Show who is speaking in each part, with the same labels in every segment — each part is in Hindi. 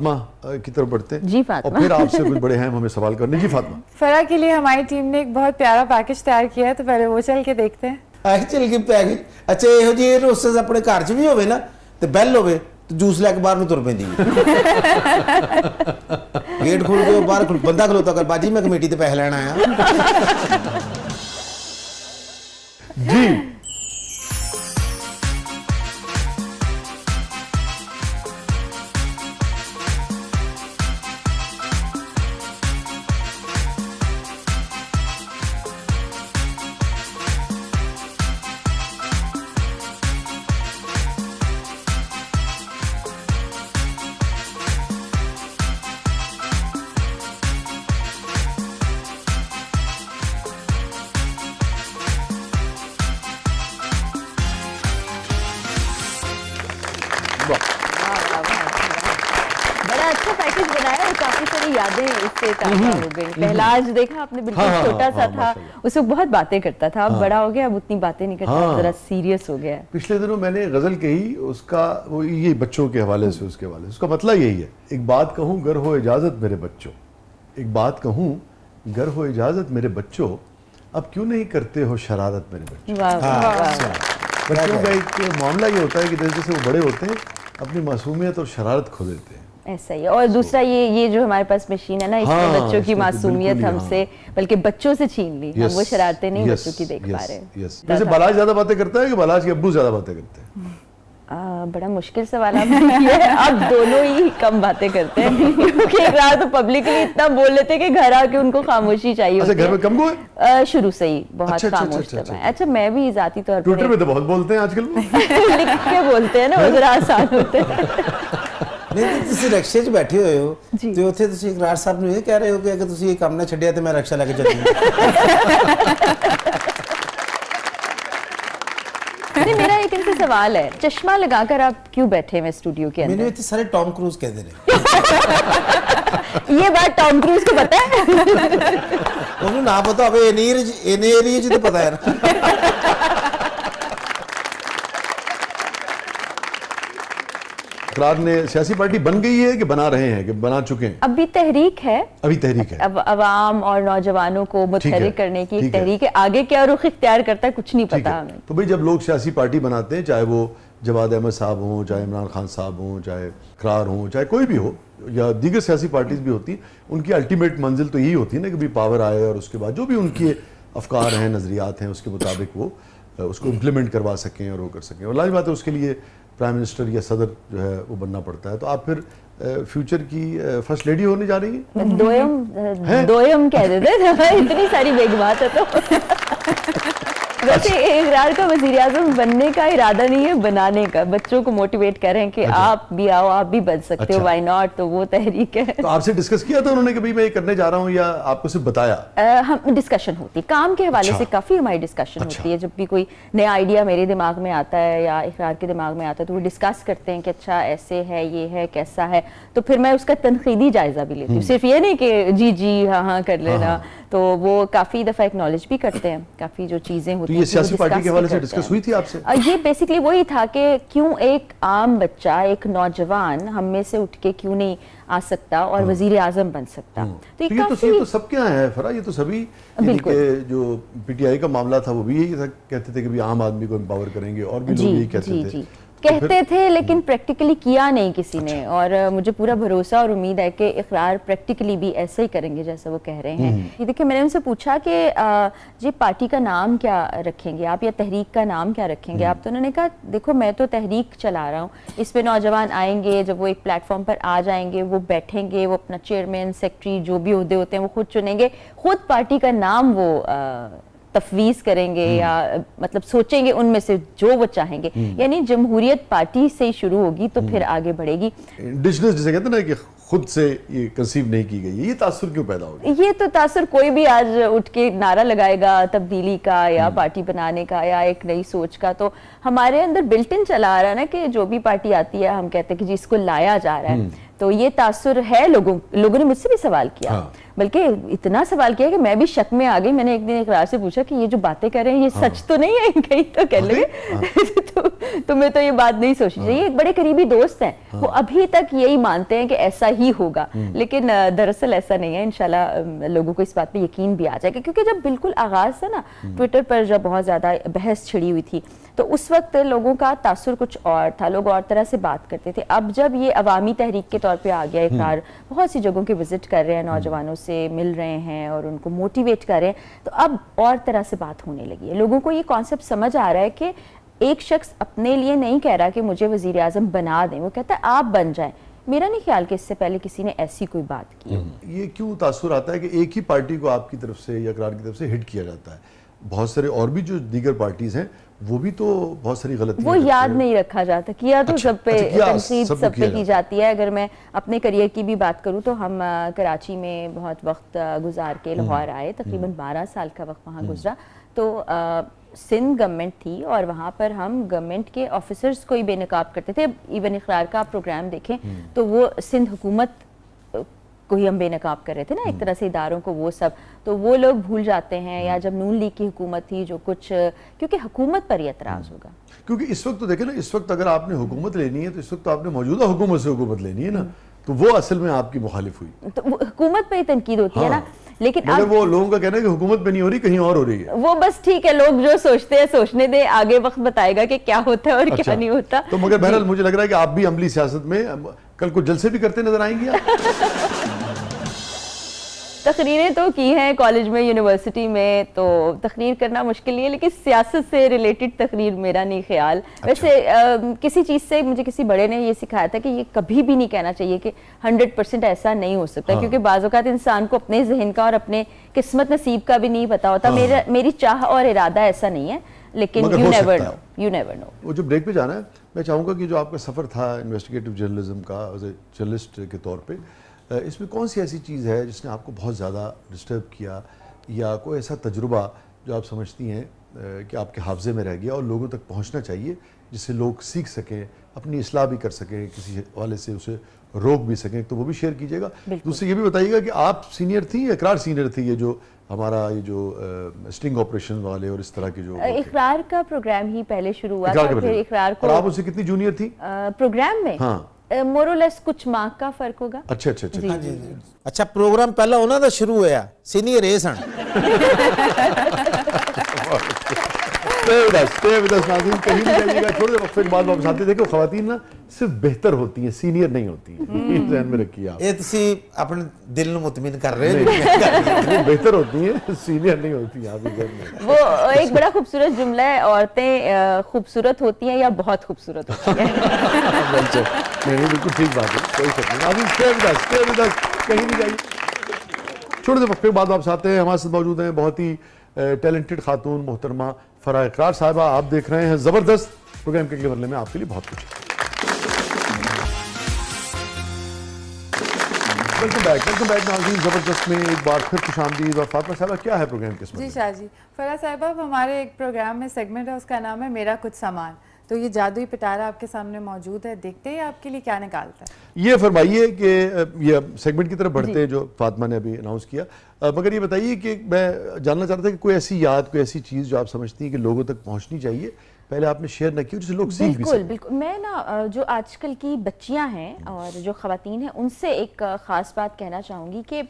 Speaker 1: की तरफ बढ़ते हैं
Speaker 2: जी फातिमा।
Speaker 1: और फिर आपसे कुछ बड़े हैं हमें सवाल करने। जी फातिमा।
Speaker 3: फरा के लिए हमारी टीम ने एक बहुत प्यारा पैकेज तैयार किया है, तो पहले वो चल के देखते हैं।
Speaker 4: चल के पैकेज अच्छा ਇਹੋ ਜਿਹੇ ਰੋਸਸ ਆਪਣੇ ਘਰ 'ਚ ਵੀ ਹੋਵੇ ਨਾ ਤੇ ਬੈਲ ਹੋਵੇ ਤੇ ਜੂਸ ਲੈ ਕੇ ਬਾਹਰ ਨੂੰ ਤੁਰ ਪੈਂਦੀ ਹੈ। ਗੇਟ ਖੋਲ ਕੇ ਬਾਹਰ ਬੰਦਾ ਖਲੋਤਾ ਕਰ ਬਾਜੀ ਮੈਂ ਕਮੇਟੀ ਤੇ ਪੈਸੇ ਲੈਣ ਆਇਆ।
Speaker 1: जी
Speaker 2: बड़ा अच्छा पैकेज बनाया और काफी सारी यादें इससे ताजा हो गई। पहला आज देखा आपने बिल्कुल
Speaker 1: हाँ,
Speaker 2: छोटा सा
Speaker 1: हाँ,
Speaker 2: था,
Speaker 1: माशाल्लाह।
Speaker 2: उससे बहुत बातें करता था, अब बड़ा हो गया, अब उतनी बातें नहीं करता,
Speaker 1: हाँ।
Speaker 2: जरा सीरियस हो गया है।
Speaker 1: पिछले दिनों मैंने गजल कही, उसका वो ये बच्चों के हवाले से, उसके हवाले से उसका मतलब यही है, एक बात कहूँ गर हो इजाजत मेरे बच्चों, एक बात कहूँ गर हो इजाजत मेरे बच्चों, अब क्यों नहीं करते हो शरारत मेरे बच्चों।
Speaker 2: वाह वाह वाह।
Speaker 1: बच्चों का एक मामला ये होता है कि जैसे जैसे वो बड़े होते हैं अपनी मासूमियत और शरारत खो देते हैं।
Speaker 2: ऐसा ही है। और दूसरा ये जो हमारे पास मशीन है ना, इसने
Speaker 1: हाँ,
Speaker 2: बच्चों की
Speaker 1: इसने तो
Speaker 2: मासूमियत
Speaker 1: बिल्कुल ही,
Speaker 2: हमसे बल्कि बच्चों से छीन ली। हम वो शरारतें नहीं बच्चों की देख पा रहे।
Speaker 1: वैसे बालाज ज्यादा बातें करता है कि बालाज के अब्बू ज्यादा बातें करते हैं?
Speaker 2: बड़ा मुश्किल सवाल आपने किया है। अब दोनों ही कम बातें करते हैं क्योंकि एक रात तो पब्लिकली इतना बोल लेते हैं कि घर आके उनको खामोशी चाहिए
Speaker 1: अच्छा,
Speaker 2: होती है।
Speaker 1: घर में कम हुए?
Speaker 2: शुरू से ही बहुत
Speaker 1: अच्छा, अच्छा,
Speaker 2: खामोश
Speaker 1: अच्छा,
Speaker 2: थे। अच्छा मैं भी जाती तौर पर
Speaker 1: ट्विटर पे तो बहुत बोलते हैं आजकल।
Speaker 2: लिख के बोलते हैं ना, वो जरा आसान होते हैं।
Speaker 4: ਨਹੀਂ ਤੁਸੀਂ ਰਕਸ਼ੇ 'ਚ ਬੈਠੇ ਹੋਏ ਹੋ
Speaker 2: ਜੀ।
Speaker 4: ਤੇ ਉੱਥੇ ਤੁਸੀਂ ਇਕਰਾਰ ਸਾਹਿਬ ਨੂੰ ਇਹ ਕਹਿ ਰਹੇ ਹੋ ਕਿ ਤੁਸੀਂ ਇਹ ਕੰਮ ਨਾ ਛੱਡਿਆ ਤੇ ਮੈਂ ਰਕਸ਼ਾ ਲੈ ਕੇ ਚੱਲੀ।
Speaker 2: नहीं, मेरा एक इनसे सवाल है, चश्मा लगाकर आप क्यों बैठे हैं स्टूडियो के
Speaker 4: ਮੈਨੂੰ
Speaker 2: अंदर?
Speaker 4: ਇੱਥੇ ਸਾਰੇ ਟॉम क्रूज कहते ਨੇ।
Speaker 2: ये बात टॉम क्रूज को पता है?
Speaker 4: ਉਹਨੂੰ ਨਾ ਪਤਾ ਹੋਵੇ ਇਹਨੇ ਏਰੀਆ 'ਚ ਤਾਂ ਪਤਾ ਹੈ ਨਾ।
Speaker 1: इकरार ने सियासी पार्टी बन गई है कि बना रहे हैं कि बना चुके हैं?
Speaker 2: अभी तहरीक है,
Speaker 1: अभी तहरीक है।
Speaker 2: अब अवाम और नौजवानों को मुतहरिक करने की
Speaker 1: ठीक है।
Speaker 2: तहरीक है। आगे क्या रुख इख्तियार करता है कुछ नहीं
Speaker 1: ठीक
Speaker 2: पता
Speaker 1: है।
Speaker 2: हमें।
Speaker 1: तो भाई जब लोग सियासी पार्टी बनाते हैं, चाहे वो जवाद अहमद साहब हों, चाहे इमरान खान साहब हों, चाहे इकरार हों, चाहे कोई भी हो या दीगर सियासी पार्टीज भी होती, उनकी अल्टीमेट मंजिल तो यही होती है ना कि भाई पावर आए और उसके बाद जो भी उनके अफकार हैं, नज़रियात हैं, उसके मुताबिक वो उसको इम्प्लीमेंट करवा सकें और वो कर सकें। और लाज़मी बात है उसके लिए प्राइम मिनिस्टर या सदर जो है वो बनना पड़ता है। तो आप फिर फ्यूचर की फर्स्ट लेडी होने जा रही है?
Speaker 2: दोयम कह देते थे, इतनी सारी बेगमात है तो। वैसे इकरार का वज़ीर-ए-आज़म बनने का इरादा नहीं है, बनाने का। बच्चों को मोटिवेट कर रहे हैं कि आप भी आओ, आप भी बन सकते हो, व्हाई नॉट। तो वो तहरीक है।
Speaker 1: तो आपसे डिस्कस किया था उन्होंने कि भाई मैं ये करने जा रहा हूँ, या आपको सिर्फ बताया?
Speaker 2: हम डिस्कशन होती, काम के हवाले से काफ़ी हमारी डिस्कशन होती है। जब भी कोई नया आइडिया मेरे दिमाग में आता है या इकरार के दिमाग में आता है तो वो डिस्कस करते हैं कि अच्छा ऐसे है, ये है, कैसा है। तो फिर मैं उसका तनकीदी जायजा भी लेती हूँ, सिर्फ ये नहीं कि जी जी हाँ हाँ कर लेना। तो वो काफ़ी दफ़ा एक्नॉलेज भी करते हैं, काफ़ी जो चीज़ें होती हैं।
Speaker 1: तो ये सियासी पार्टी के हवाले से डिस्कस हुई थी आपसे?
Speaker 2: ये बेसिकली वही था कि क्यों एक आम बच्चा, एक नौजवान हम में से उठ के क्यों नहीं आ सकता और वजीर आजम बन सकता।
Speaker 1: तो ये तो सबके यहाँ है फरा, ये तो सभी के जो पीटीआई का मामला था वो भी यही था, कहते थे कि भी आम आदमी को एम्पावर करेंगे, और भी लोग यही कहते थे।
Speaker 2: कहते थे लेकिन प्रैक्टिकली किया नहीं किसी ने। और मुझे पूरा भरोसा और उम्मीद है कि इकरार प्रैक्टिकली भी ऐसे ही करेंगे जैसा वो कह रहे हैं। ये देखिए, मैंने उनसे पूछा कि जी पार्टी का नाम क्या रखेंगे आप, या तहरीक का नाम क्या रखेंगे आप? तो उन्होंने कहा देखो मैं तो तहरीक चला रहा हूँ, इस पे नौजवान आएंगे, जब वो एक प्लेटफॉर्म पर आ जाएंगे, वो बैठेंगे, वो अपना चेयरमैन, सेक्रेटरी जो भी ओहदे होते हैं वो खुद चुनेंगे, खुद पार्टी का नाम वो तफवीज़ करेंगे या मतलब सोचेंगे उनमें से जो वो चाहेंगे। यानी जमहूरियत पार्टी से ही शुरू होगी तो फिर आगे बढ़ेगी।
Speaker 1: इंडिजिनस जिसे कहते हैं ना कि खुद से ये कंसीव नहीं की गई है, ये तासुर क्यों पैदा होगा?
Speaker 2: ये तो तासुर कोई भी आज उठ के नारा लगाएगा तब्दीली का या पार्टी बनाने का या एक नई सोच का, तो हमारे अंदर बिल्ट इन चला आ रहा है ना कि जो भी पार्टी आती है हम कहते हैं कि जी इसको लाया जा रहा है। तो ये तासुर है। लोगों ने मुझसे भी सवाल किया। बल्कि इतना सवाल किया कि मैं भी शक में आ गई। मैंने एक दिन इकरार से पूछा कि ये जो बातें कर रहे हैं ये सच तो नहीं है कहीं, तो कह लगे तुम्हें तो ये बात नहीं सोचनी चाहिए। एक बड़े करीबी दोस्त हैं, वो अभी तक यही मानते हैं कि ऐसा ही होगा, लेकिन दरअसल ऐसा नहीं है। इंशाल्लाह लोगों को इस बात पे यकीन भी आ जाएगा, क्योंकि जब बिल्कुल आगाज था ना, ट्विटर पर जब बहुत ज्यादा बहस छिड़ी हुई थी, तो उस वक्त लोगों का तासुर कुछ और था, लोग और तरह से बात करते थे। अब जब ये अवामी तहरीक के तौर पे आ गया, इकरार बहुत सी जगहों के विजिट कर रहे हैं, नौजवानों से मिल रहे हैं और उनको मोटिवेट कर रहे हैं, तो अब और तरह से बात होने लगी है। लोगों को ये कॉन्सेप्ट समझ आ रहा है कि एक शख्स अपने लिए नहीं कह रहा कि मुझे वजीर आजम बना दें, वो कहता है आप बन जाएं। मेरा नहीं ख्याल कि इससे पहले किसी ने ऐसी कोई बात की हो।
Speaker 1: ये क्यों तासुर आता है कि एक ही पार्टी को आपकी तरफ से या इकरार की तरफ से हिट किया जाता है? बहुत सारे और भी जो दीगर पार्टीज हैं वो भी तो बहुत सारी गलतियां
Speaker 2: वो याद नहीं रखा जाता, किया तो सब पे, तनकीद सब पे की जाती है। अगर मैं अपने करियर की भी बात करूं तो हम कराची में बहुत वक्त गुजार के लाहौर आए, तकरीबन 12 साल का वक्त वहाँ गुजरा। तो सिंध गवर्नमेंट थी और वहाँ पर हम गवर्नमेंट के ऑफिसर्स को ही बेनकाब करते थे। इवन इकरार का आप प्रोग्राम देखें तो वो सिंध हुकूमत को ही हम बेनकाब कर रहे थे ना, एक तरह से इदारों को, वो सब तो वो लोग भूल जाते हैं। या जब नून लीग की हुकूमत थी जो कुछ, क्योंकि हुकूमत पर ही एतराज़ होगा,
Speaker 1: क्योंकि इस वक्त तो देखें ना, इस वक्त अगर आपने हुकूमत लेनी है तो इस वक्त तो आपने मौजूदा हुकूमत से हुकूमत लेनी है ना, तो वो असल में आपकी मुखालिफ हुई।
Speaker 2: तो हुकूमत पर ही तनकीद होती है ना, लेकिन
Speaker 1: मगर वो लोगों का कहना है कि हुकूमत पे नहीं हो रही, कहीं और हो रही है।
Speaker 2: वो बस ठीक है, लोग जो सोचते हैं सोचने दे, आगे वक्त बताएगा कि क्या होता है और क्या नहीं होता।
Speaker 1: तो मगर बहरहाल मुझे लग रहा है कि आप भी अमली सियासत में कल को जलसे भी करते नजर आएंगी आप।
Speaker 2: तकरीरें तो की हैं कॉलेज में, यूनिवर्सिटी में, तो तकरीर करना मुश्किल नहीं है, लेकिन सियासत से रिलेटेड तकरीर मेरा नहीं ख्याल। वैसे किसी चीज़ से मुझे किसी बड़े ने ये सिखाया था कि ये कभी भी नहीं कहना चाहिए कि 100% ऐसा नहीं हो सकता, क्योंकि बाज़ औक़ात इंसान को अपने जहन का और अपने किस्मत नसीब का भी नहीं पता होता। मेरी चाह और इरादा ऐसा नहीं है, लेकिन यू नेवर नो।
Speaker 1: वो जो ब्रेक पे जाना है, मैं चाहूँगा कि जो आपका सफ़र था इन्वेस्टिगेटिव जर्नलिज्म का एज ए जर्नलिस्ट के तौर पे, इसमें कौन सी ऐसी चीज़ है जिसने आपको बहुत ज़्यादा डिस्टर्ब किया, या कोई ऐसा तजुर्बा जो आप समझती हैं कि आपके हाफजे में रह गया और लोगों तक पहुंचना चाहिए, जिससे लोग सीख सकें, अपनी इस्लाह भी कर सकें, किसी वाले से उसे रोक भी सकें, तो वो भी शेयर कीजिएगा। दूसरी ये भी बताइएगा कि आप सीनियर थी या इकरार सीनियर थी, ये जो हमारा ये जो स्टिंग ऑपरेशन वाले और इस तरह की जो
Speaker 2: इकरार का प्रोग्राम ही पहले शुरू हुआ था, फिर इकरार को।
Speaker 1: और आप उससे कितनी जूनियर थी
Speaker 2: प्रोग्राम में?
Speaker 1: हाँ,
Speaker 2: मोरलेस कुछ मार्क का फर्क होगा।
Speaker 1: अच्छा अच्छा अच्छा
Speaker 4: अच्छा, प्रोग्राम पहला ਉਹਨਾਂ ਦਾ ਸ਼ੁਰੂ ਹੋਇਆ, ਸੀਨੀਅਰ ਇਹ ਸਨ।
Speaker 1: कहीं नहीं जाइएगा, थोड़े वक्त के बाद वापस आते। देखो खवातीन ना सिर्फ बेहतर होती हैं, सीनियर नहीं होती हैं, ध्यान में रखिए आप।
Speaker 4: ਇਹ ਤੁਸੀਂ ਆਪਣੇ ਦਿਲ ਨੂੰ ਮੁਤਮਿਨ ਕਰ ਰਹੇ ਹੋ।
Speaker 1: वो बेहतर होती हैं, सीनियर नहीं होती हैं, आप ही ध्यान में।
Speaker 2: वो एक बड़ा खूबसूरत जुमला है, औरतें खूबसूरत होती हैं या बहुत खूबसूरत होती हैं।
Speaker 1: नहीं बिल्कुल ठीक बात है, कोई शक नहीं। अभी कहीं नहीं जाइए। छोटे से वक्त के बाद वापस आते हैं। हमारे साथ मौजूद हैं बहुत ही टैलेंटेड खातून मोहतरमा फराह इकरार साहिबा। आप देख रहे हैं जबरदस्त प्रोग्राम के बदले में आपके लिए बहुत कुछ। वेलकम बैक नाज़रीन, जबरदस्त में एक बार फिर खुशामदीद। और फातिमा साहिबा, क्या है प्रोग्राम के
Speaker 3: जी शाह जी, फराह साहिबा, हमारे एक प्रोग्राम में सेगमेंट है, उसका नाम है मेरा कुछ सामान। तो ये जादुई पिटारा आपके सामने मौजूद है, देखते हैं आपके लिए क्या निकालता है।
Speaker 1: ये फरमाइए कि ये सेगमेंट की तरफ बढ़ते हैं जो फातिमा ने अभी अनाउंस किया, मगर ये बताइए कि मैं जानना चाहता था कि कोई ऐसी याद, कोई ऐसी चीज़ जो आप समझती हैं कि लोगों तक पहुंचनी चाहिए, पहले आपने शेयर न की, जिससे लोग सीख भी सकें।
Speaker 2: बिल्कुल। मैं ना जो आजकल की बच्चियां हैं और जो ख़वातीन हैं उनसे एक ख़ास बात कहना चाहूँगी कि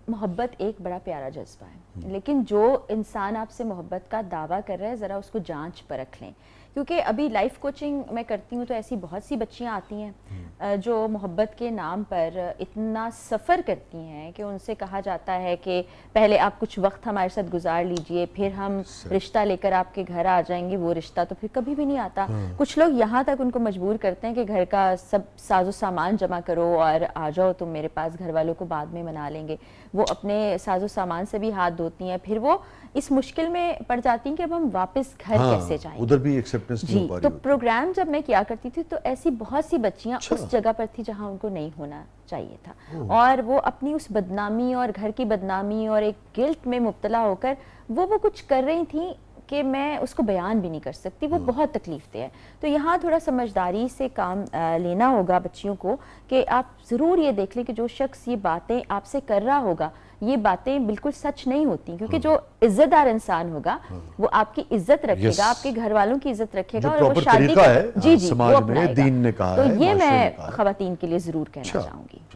Speaker 2: मोहब्बत एक बड़ा प्यारा जज्बा है, लेकिन जो इंसान आपसे मोहब्बत का दावा कर रहा है ज़रा उसको जांच परख लें, क्योंकि अभी लाइफ कोचिंग मैं करती हूँ तो ऐसी बहुत सी बच्चियाँ आती हैं जो मोहब्बत के नाम पर इतना सफ़र करती हैं कि उनसे कहा जाता है कि पहले आप कुछ वक्त हमारे साथ गुजार लीजिए, फिर हम रिश्ता लेकर आपके घर आ जाएंगे। वो रिश्ता तो फिर कभी भी नहीं आता। कुछ लोग यहाँ तक उनको मजबूर करते हैं कि घर का सब साजो सामान जमा करो और आ जाओ तुम मेरे पास, घर वालों को बाद में मना लेंगे। वो अपने साजो सामान से भी हाथ धोती हैं, फिर वो इस मुश्किल में पड़ जाती हैं कि अब हम वापस घर कैसे जाएं।
Speaker 1: उधर भी एक्सेप्टेंस नहीं हो पा रही।
Speaker 2: तो प्रोग्राम जब मैं किया करती थी तो ऐसी बहुत सी बच्चियां उस जगह पर थी जहां उनको नहीं होना चाहिए था, और वो अपनी उस बदनामी और घर की बदनामी और एक गिल्ट में मुब्तला होकर वो कुछ कर रही थी कि मैं उसको बयान भी नहीं कर सकती, वो बहुत तकलीफ दे है। तो यहाँ थोड़ा समझदारी से काम लेना होगा बच्चियों को कि आप ज़रूर ये देख लें कि जो शख्स ये बातें आपसे कर रहा होगा ये बातें बिल्कुल सच नहीं होती, क्योंकि जो इज्जतदार इंसान होगा वो आपकी इज्जत रखेगा, आपके घर वालों की इज्जत रखेगा और वो शादी
Speaker 1: तरीका है
Speaker 2: जी जी वो
Speaker 1: समाज में
Speaker 2: अपनाएगा।
Speaker 1: दीन ने कहा
Speaker 2: तो
Speaker 1: है,
Speaker 2: ये
Speaker 1: माशरे ने
Speaker 2: मैं
Speaker 1: कहा है।
Speaker 2: ख़वातीन के लिए ज़रूर कहना चाहूँगी।